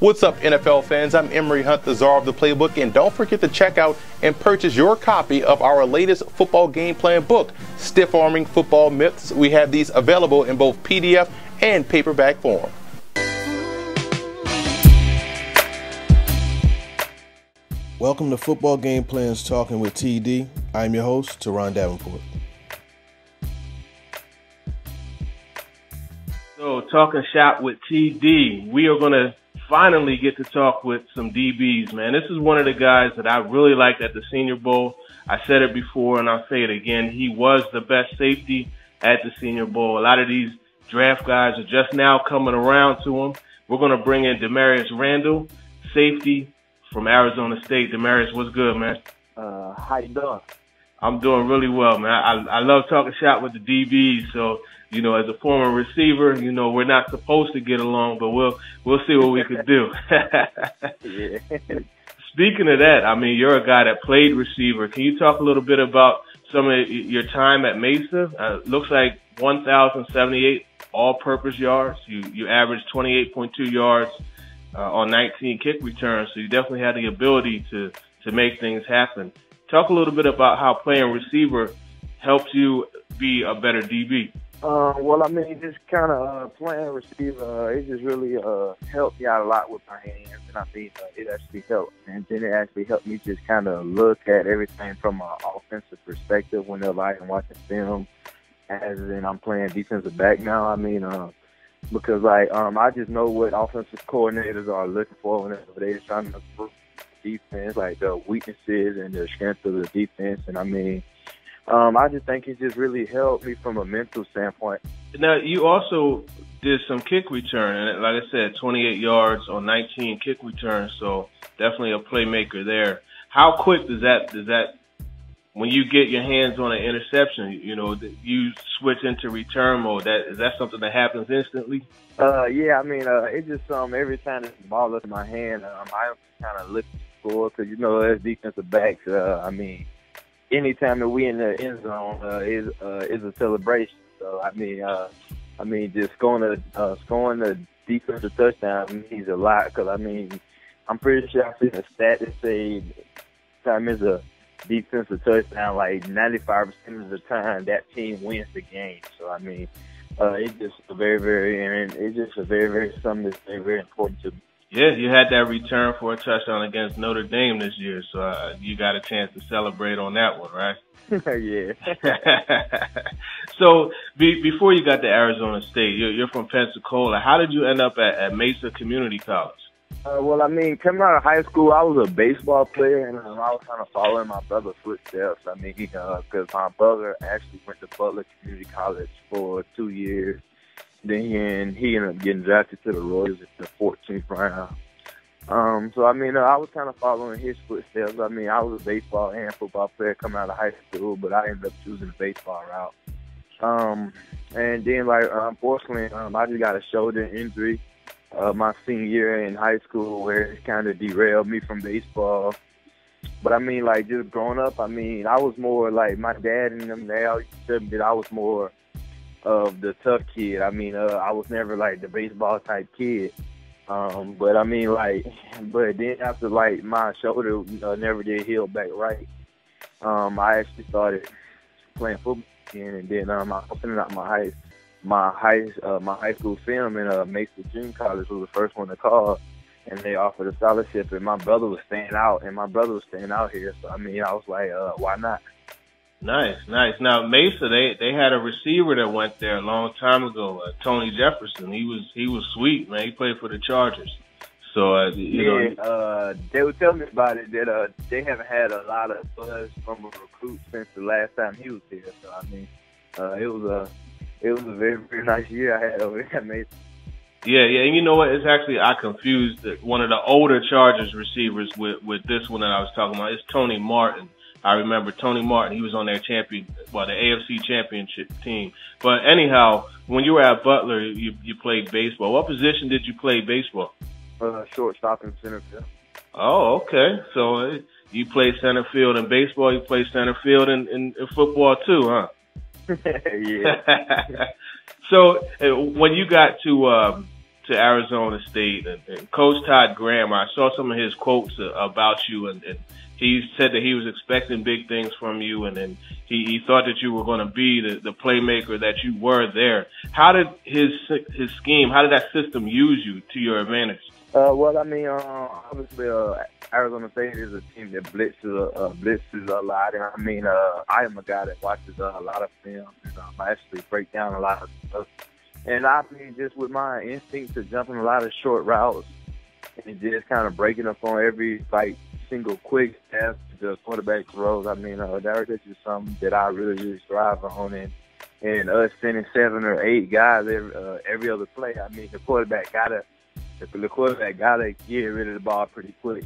What's up, NFL fans? I'm Emory Hunt, the czar of the playbook, and don't forget to check out and purchase your copy of our latest football game plan book, Stiff Arming Football Myths. We have these available in both PDF and paperback form. Welcome to Football Game Plans Talking with TD. I'm your host, Teron Davenport. So, Talking Shop with TD, we are going to finally get to talk with some DBs, man. This is one of the guys that I really liked at the Senior Bowl. I said it before and I'll say it again. He was the best safety at the Senior Bowl. A lot of these draft guys are just now coming around to him. We're going to bring in Damarious Randall, safety from Arizona State. Damarious, what's good, man? How you doing? I'm doing really well, man. I love talking shop with the DBs. So, you know, as a former receiver, you know, we're not supposed to get along, but we'll see what we could do. Yeah. Speaking of that, I mean, you're a guy that played receiver. Can you talk a little bit about some of your time at Mesa? Looks like 1,078 all-purpose yards. You averaged 28.2 yards on 19 kick returns, so you definitely had the ability to make things happen. Talk a little bit about how playing receiver helped you be a better DB. Well, I mean, just kind of playing receiver, it just really helped me out a lot with my hands, and I think it actually helped. And then it actually helped me just kind of look at everything from an offensive perspective whenever I'm watching film, as in I'm playing defensive back now. I mean, because I just know what offensive coordinators are looking for whenever they're trying to improve defense, like the weaknesses and the strength of the defense. And I mean, I just think it just really helped me from a mental standpoint. Now, you also did some kick return, and like I said, 28 yards on 19 kick returns, so definitely a playmaker there. How quick does that when you get your hands on an interception, you know, you switch into return mode? Is that something that happens instantly? Yeah, I mean, it just every time the ball is in my hand, I kind of look to score because, you know, as defensive backs, I mean, anytime that we in the end zone is a celebration. So I mean, just scoring the defensive touchdown means a lot because I mean, I'm pretty sure I've seen a stat that say time is a defensive touchdown, like 95% of the time that team wins the game. So I mean, it's just something that's very, very important to me. Yeah, you had that return for a touchdown against Notre Dame this year, so you got a chance to celebrate on that one, right? Yeah. So before you got to Arizona State, you're from Pensacola. How did you end up at Mesa Community College? Well, I mean, coming out of high school, I was a baseball player, and I was kind of following my brother's footsteps. I mean, because my brother actually went to Butler Community College for 2 years. Then he ended up getting drafted to the Royals in the 14th round. So, I mean, I was kind of following his footsteps. I mean, I was a baseball and football player coming out of high school, but I ended up choosing the baseball route. And then, unfortunately, I just got a shoulder injury my senior year in high school where it kind of derailed me from baseball. But, I mean, just growing up, I mean, I was more like my dad and them, they always said that I was more of the tough kid. I mean, I was never like the baseball type kid. But I mean, but then after my shoulder never did heal back right, I actually started playing football again, and then I was filling out my high school film, and Mesa Junior College was the first one to call, and they offered a scholarship, and my brother was staying out here, so I mean, I was like, why not? Nice. Now Mesa, they had a receiver that went there a long time ago, Tony Jefferson. He was sweet, man. He played for the Chargers. So they were telling me about it that they haven't had a lot of buzz from a recruit since the last time he was there. So I mean, it was a very, very nice year I had over there at Mesa. Yeah, and you know what? It's actually I confused one of the older Chargers receivers with this one that I was talking about. It's Tony Martin. I remember Tony Martin. He was on their the AFC Championship team. But anyhow, when you were at Butler, you played baseball. What position did you play baseball? Shortstop and center field. Oh, okay. So you played center field in baseball. You played center field in football too, huh? Yeah. So when you got to to Arizona State, and Coach Todd Graham, I saw some of his quotes about you, and he said that he was expecting big things from you, and then he thought that you were going to be the playmaker that you were there. How did his scheme, how did that system use you to your advantage? Well, I mean, obviously, Arizona State is a team that blitzes a lot. And I mean, I am a guy that watches a lot of film, and I actually break down a lot of stuff. And I mean, just with my instinct to jump in a lot of short routes and just kind of breaking up on every single quick pass to the quarterback throws. I mean, that's just something that I really strive on. And us sending 7 or 8 guys every other play. I mean, the quarterback gotta get rid of the ball pretty quick.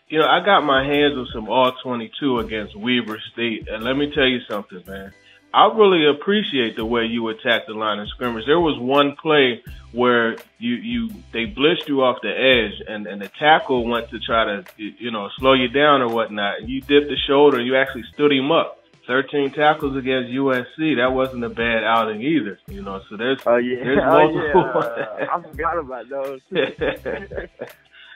You know, I got my hands on some All-22 against Weber State, and let me tell you something, man. I really appreciate the way you attacked the line of scrimmage. There was one play where they blitzed you off the edge, and the tackle went to try to, slow you down or whatnot. And you dipped the shoulder, and you actually stood him up. 13 tackles against USC. That wasn't a bad outing either. So there's multiple. I forgot about those.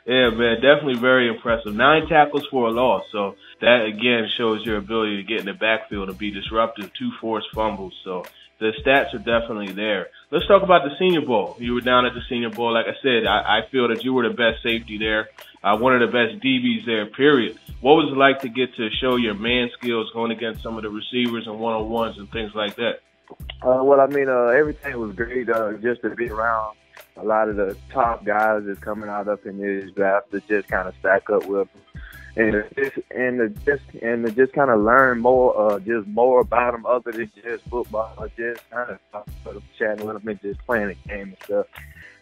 Yeah, man, definitely very impressive. 9 tackles for a loss. So that, again, shows your ability to get in the backfield and be disruptive, 2 forced fumbles. So the stats are definitely there. Let's talk about the Senior Bowl. You were down at the Senior Bowl. Like I said, I feel that you were the best safety there, one of the best DBs there, period. What was it like to get to show your man skills going against some of the receivers and one-on-ones and things like that? Well, I mean, everything was great just to be around a lot of the top guys that's coming out up in this draft to just kind of stack up with them. And to just kind of learn more, just more about them other than just football, just kind of chatting with them and just playing the game and stuff.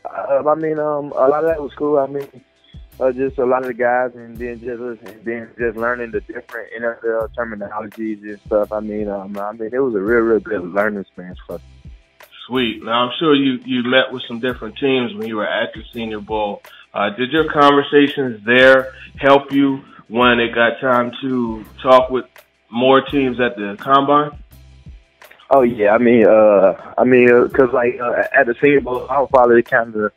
I mean, a lot of that was cool. I mean, just a lot of the guys, and then just learning the different NFL terminologies and stuff. I mean, it was a real good learning experience for me. Sweet. Now, I'm sure you met with some different teams when you were at the Senior Bowl. Did your conversations there help you when it got time to talk with more teams at the Combine? Oh, yeah. I mean, because at the Senior Bowl, I was probably kind of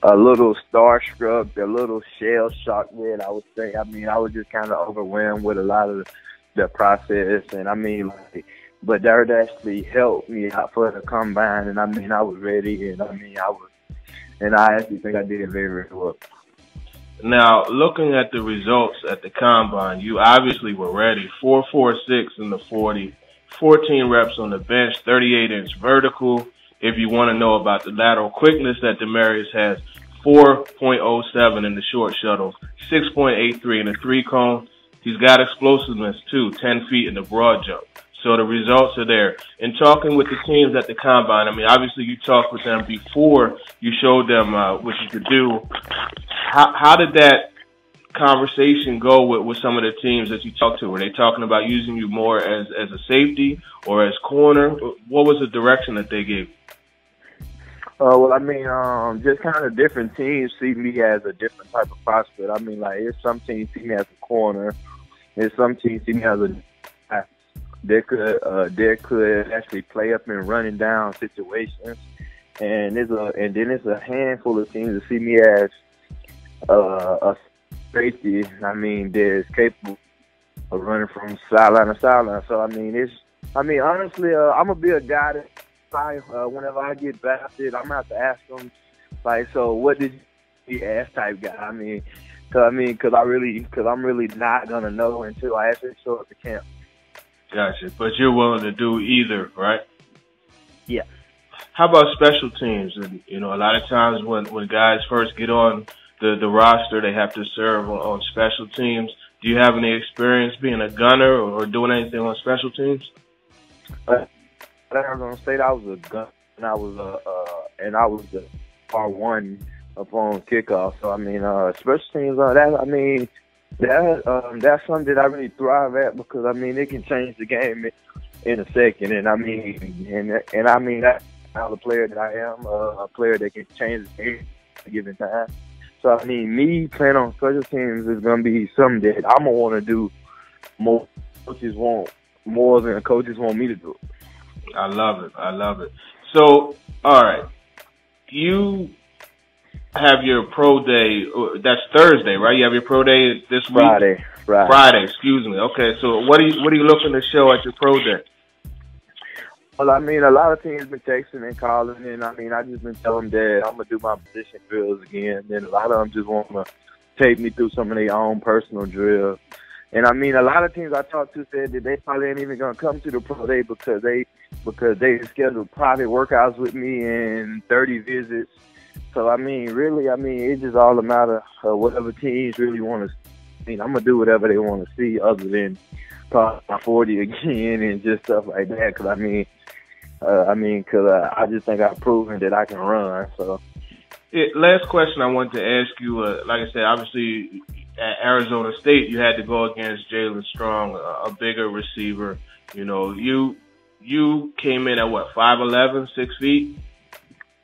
a little starstruck, a little shell-shocked, man, I would say. I mean, I was just kind of overwhelmed with a lot of the process. And, I mean, but that actually helped me out for the Combine, and I mean, I was ready, and I actually think I did it very, very well. Now, looking at the results at the Combine, you obviously were ready. 4.46 in the 40, 14 reps on the bench, 38-inch vertical. If you want to know about the lateral quickness that Damarious has, 4.07 in the short shuttle, 6.83 in the 3-cone. He's got explosiveness, too, 10 feet in the broad jump. So the results are there. In talking with the teams at the Combine, I mean, obviously you talked with them before you showed them what you could do. How did that conversation go with some of the teams that you talked to? Were they talking about using you more as a safety or as corner? What was the direction that they gave? Well, I mean, just kind of different teams see me as a different type of prospect. I mean, there's some teams see me as a corner. There's some teams see me as a They could actually play up in running down situations, and then it's a handful of teams that see me as a safety. I mean, that's capable of running from sideline to sideline. So I mean, honestly, I'm gonna be a guy that whenever I get drafted, I'm gonna have to ask them so what did you ask type guy? Cause I'm really not gonna know until I actually show up to camp. Gotcha. But you're willing to do either, right? Yeah. How about special teams? And, a lot of times when guys first get on the roster, they have to serve on special teams. Do you have any experience being a gunner or doing anything on special teams? At Arizona State, I was a gunner, and I was the R1 upon kickoff. So, I mean, special teams, that's something that I really thrive at because it can change the game in a second, and that's how the player that I am, a player that can change the game at a given time. So me playing on special teams is gonna be something that I'm gonna want to do more. Coaches want more than coaches want me to do. I love it. So, all right, you have your pro day. That's Thursday, right? You have your pro day this week. Friday. Excuse me. Okay, so what are you looking to show at your pro day? Well, I mean, a lot of teams been texting and calling, and I mean, I just been telling them that I'm gonna do my position drills again. And a lot of them just want to take me through some of their own personal drills. And I mean, a lot of teams I talked to said that they probably ain't even gonna come to the pro day because they scheduled private workouts with me and 30 visits. So I mean, really, it's just all a matter of whatever teams really want to. I mean, I'm gonna do whatever they want to see, other than probably my 40 again and just stuff like that. Because I just think I've proven that I can run. So. Last question I wanted to ask you. Like I said, obviously at Arizona State, you had to go against Jalen Strong, a bigger receiver. You know, you came in at what, 5'11", 6 feet?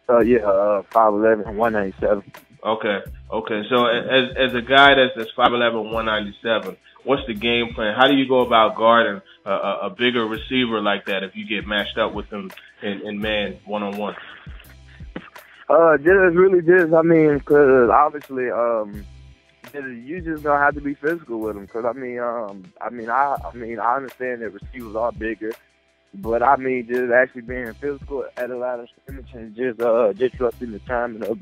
5'11", 197. Okay. So as a guy that's 5'11", 197, what's the game plan? How do you go about guarding a bigger receiver like that if you get matched up with him in man one-on-one? Because obviously, you just gonna have to be physical with them. Because I understand that receivers are bigger, but just actually being physical at a lot of scrimmage and just disrupting the timing of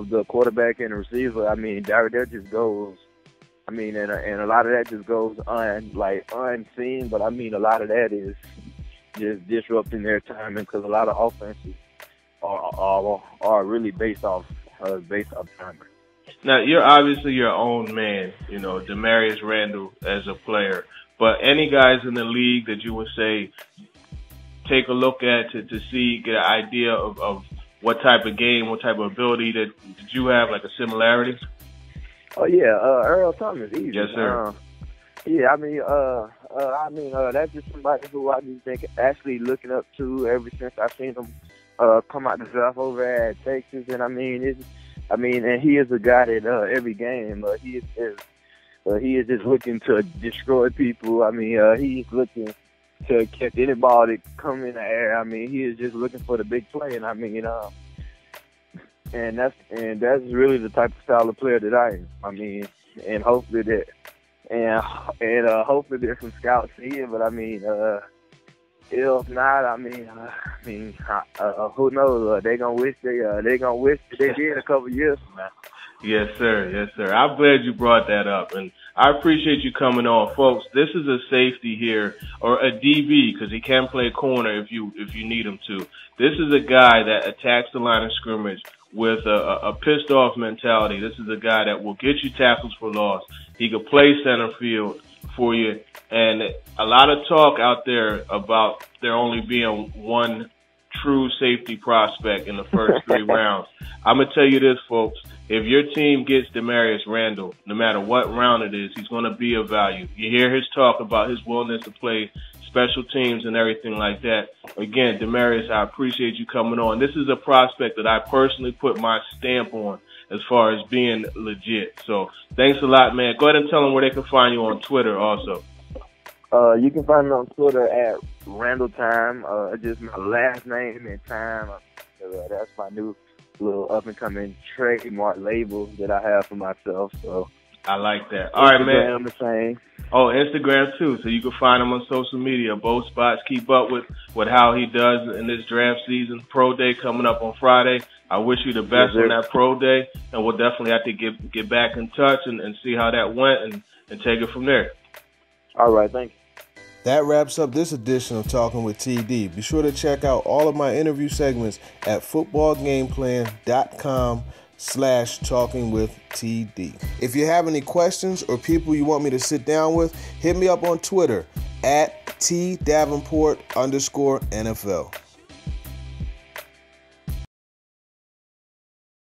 the quarterback and the receiver. That just goes. And a lot of that just goes unseen. But a lot of that is just disrupting their timing, because a lot of offenses are really based off timing. Now, you're obviously your own man, you know, Damarious Randall as a player. But any guys in the league that you would say take a look at to see, get an idea of what type of game, what type of ability that you have, like a similarity? Oh yeah, Earl Thomas, easy. Yes, sir. That's just somebody who I just think actually looking up to ever since I've seen him come out the draft over at Texas. And and he is a guy that every game he is just looking to destroy people. He's looking to catch any ball that come in the air. He is just looking for the big play. And that's really the type of style of player that I am. And hopefully hopefully there's some scouts here. But if not, who knows? They gonna wish they did a couple years from now. Yes, sir. I'm glad you brought that up, and I appreciate you coming on, folks. This is a safety here, or a DB, because he can play corner if you need him to. This is a guy that attacks the line of scrimmage with a pissed off mentality. This is a guy that will get you tackles for loss. He could play center field for you. And a lot of talk out there about there only being one true safety prospect in the first 3 rounds. I'm going to tell you this, folks. If your team gets Damarious Randall, no matter what round it is, he's going to be of value. You hear his talk about his willingness to play special teams and everything like that. Again, Damarious, I appreciate you coming on. This is a prospect that I personally put my stamp on as far as being legit. So thanks a lot, man. Go ahead and tell them where they can find you on Twitter also. You can find me on Twitter at Randall Time. Just my last name and time. That's my new little up-and-coming trademark label that I have for myself. So I like that. All right, man. Instagram the same. Oh, Instagram too. So you can find him on social media, both spots. Keep up with how he does in this draft season. Pro Day coming up on Friday. I wish you the best on that Pro Day, and we'll definitely have to get back in touch and see how that went and take it from there. All right, thank you. That wraps up this edition of Talking with TD. Be sure to check out all of my interview segments at footballgameplan.com/talkingwithtd. If you have any questions or people you want me to sit down with, hit me up on Twitter at @TDavenport_NFL.